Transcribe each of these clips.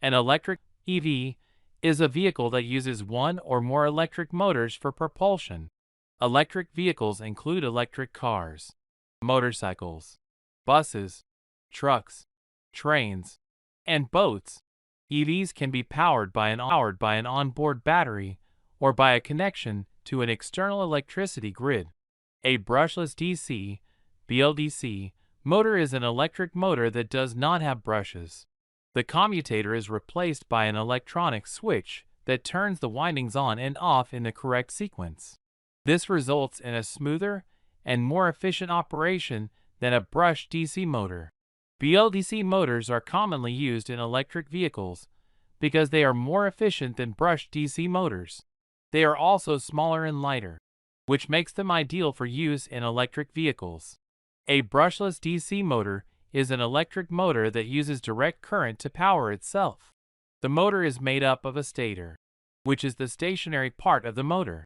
An electric EV is a vehicle that uses one or more electric motors for propulsion. Electric vehicles include electric cars, motorcycles, buses, trucks, trains, and boats. EVs can be powered by an onboard battery or by a connection to an external electricity grid. A brushless DC (BLDC) motor is an electric motor that does not have brushes. The commutator is replaced by an electronic switch that turns the windings on and off in the correct sequence. This results in a smoother and more efficient operation than a brushed DC motor. BLDC motors are commonly used in electric vehicles because they are more efficient than brushed DC motors. They are also smaller and lighter, which makes them ideal for use in electric vehicles. A brushless DC motor is an electric motor that uses direct current to power itself. The motor is made up of a stator, which is the stationary part of the motor,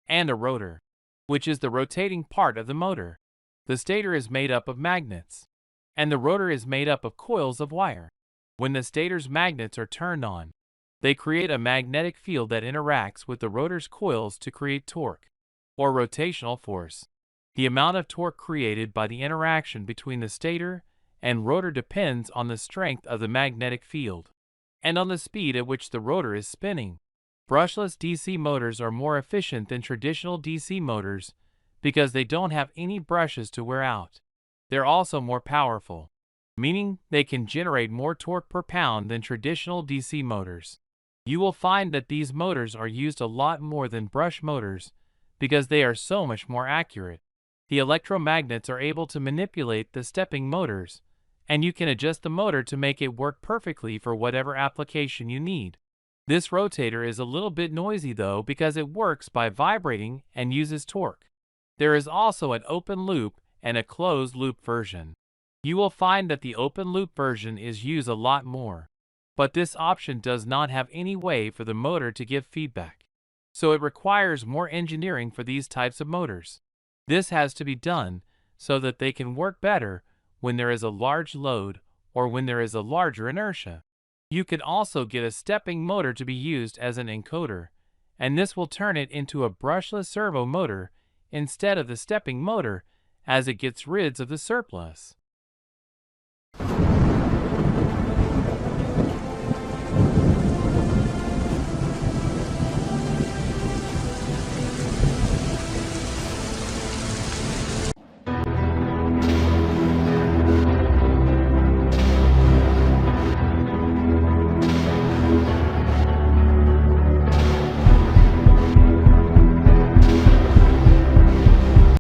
and a rotor, which is the rotating part of the motor. The stator is made up of magnets, and the rotor is made up of coils of wire. When the stator's magnets are turned on, they create a magnetic field that interacts with the rotor's coils to create torque, or rotational force. The amount of torque created by the interaction between the stator and rotor depends on the strength of the magnetic field, and on the speed at which the rotor is spinning. Brushless DC motors are more efficient than traditional DC motors because they don't have any brushes to wear out. They're also more powerful, meaning they can generate more torque per pound than traditional DC motors. You will find that these motors are used a lot more than brush motors because they are so much more accurate. The electromagnets are able to manipulate the stepping motors, and you can adjust the motor to make it work perfectly for whatever application you need. This rotator is a little bit noisy though because it works by vibrating and uses torque. There is also an open loop and a closed loop version. You will find that the open loop version is used a lot more, but this option does not have any way for the motor to give feedback, so it requires more engineering for these types of motors. This has to be done so that they can work better when there is a large load or when there is a larger inertia. You can also get a stepping motor to be used as an encoder, and this will turn it into a brushless servo motor instead of the stepping motor as it gets rid of the surplus.